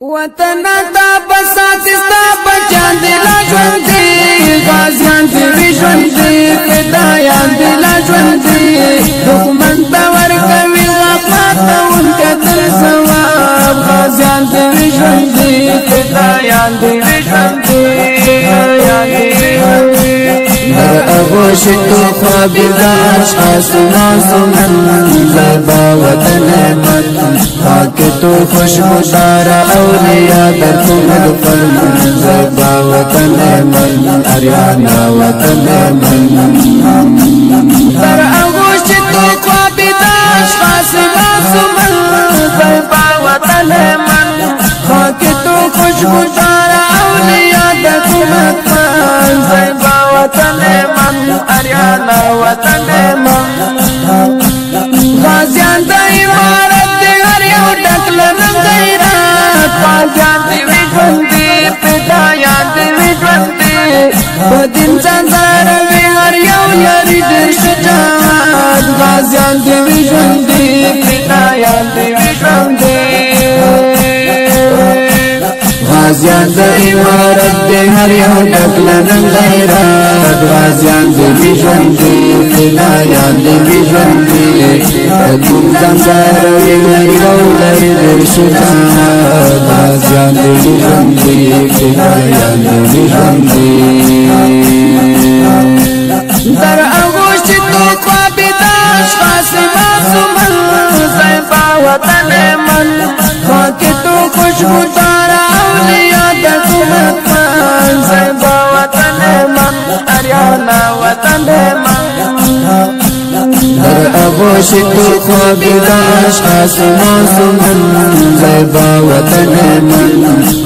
وطن تا بسات ستا بچان دلا ژوند دی غازیان دی ژوند دی فدایان دلا ژوند دی دښمن ته ورکوي غفلت ونکتل ثواب غازیان دی ژوند دی فدایان دی ژوند دی أغوش التوفى بالداش أسناس من زيبا وتنمت حاكتو خشب دار أولياء دركم الفرم زيبا وتنمت أريانا وتنمت در أغوش التوفى بالداش أسناس من زيبا وتنمت حاكتو خشب دار أولياء دركم الفرم زيبا وطن من اریانا وطن من غازیان دا عمارت دی هر یو ډکلنم غیرت غازیان دی ژوند دی فدایان دی ژوند دی په دین ځانځاروي هر یو لري ډېر شجاعت غازیان دی ژوند دی فدایان دی ژوند دی غازیان د عمارت دی هر یو ډکلنم غیرت غازیان دی ژوند دی فدایان دی ژوند دی کوم ځانځاروي هر یو لري ډېر شجاعت غازیان دی ژوند دی فدایان دی ژوند دی در آغوش توفا بیداش خاصما سمن زیبا وطن من خاک تو خوشبو دارا اولیاء دکومت من زیبا وطن من اریانا وطن من در آغوش توفا بیداش خاصما سمن زیبا وطن من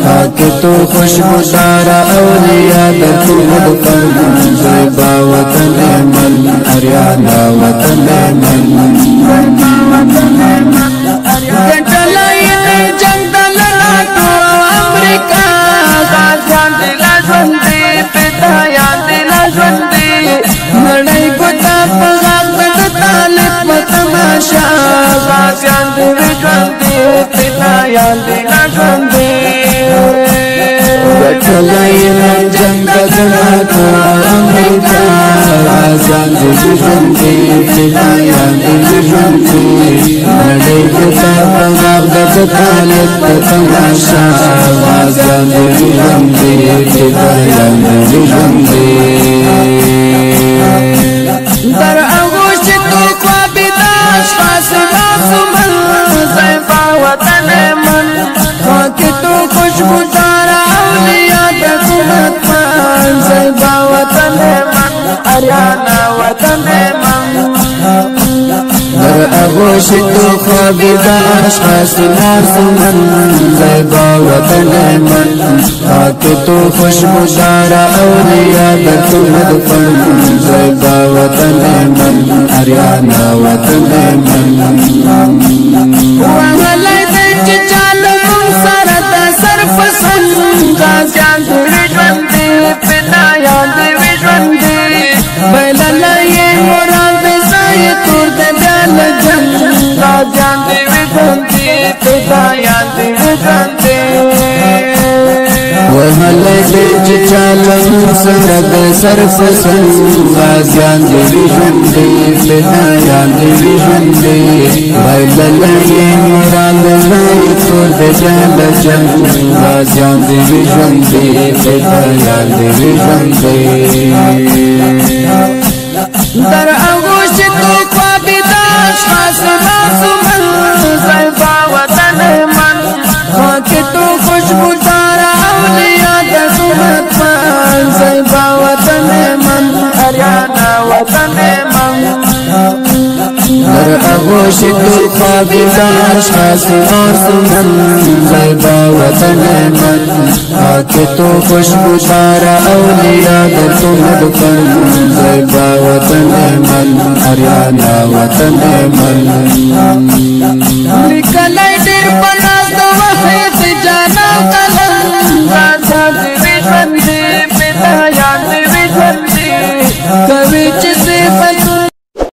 خاک تو خوشبو دارا اولیاء دکومت من زیبا وطن من اریانا وطن من گٹلائی جنگ دلنا تو امریکا غازیان دلا ژوند دی فدایان دلا ژوند دی نړۍ ګوتا په غاړه د طالب په تماشا غازیان دلا ژوند دی فدایان دلا ژوند دی گٹلائی جنگ دلنا تو امریکا غازیان دلا ژوند دی فدایان دلا ژوند دی نړۍ ګوتا په غاړه د طالب په تماشا غازیان دلا ژوند دی فدایان دلا ژوند دی در آغوش توفا بیداش خاصما سمن زیبا وطن من خاک تو خوشبو دارا اولیاء دکومت من زیبا وطن من اریانا وطن من در آغوش توفا بیداش خاصما سمن زیبا وطن من خاک تو خوشبو دارا اولیاء دکومت من زیبا وطن من اریانا وطن من وغلی دی چالو سره د صرف سن غازیان دی ژوند دی فدایان دی ژوند دی بللای مراد دی سای تور د دل جن غازیان دی ژوند دی فدایان دی ژوند دی وهلی دی چالم سره د صرف سن غازیان دی ژوند دی فدایان دی ژوند دی بللای مراد دی تور د دل جن غازیان دی ژوند دی فدایان دی ژوند دی در آغوش توفا بیداش خاصما سمن زیبا وطن من خاک تو خوشبو دارا اولیاء دکومت من زیبا وطن من اریانا وطن من در آغوش توفا بیداش خاصما سمن زیبا وطن من خاک تو خوشبو دارا اولیاء دکومت من زیبا وطن من اریانا وطن من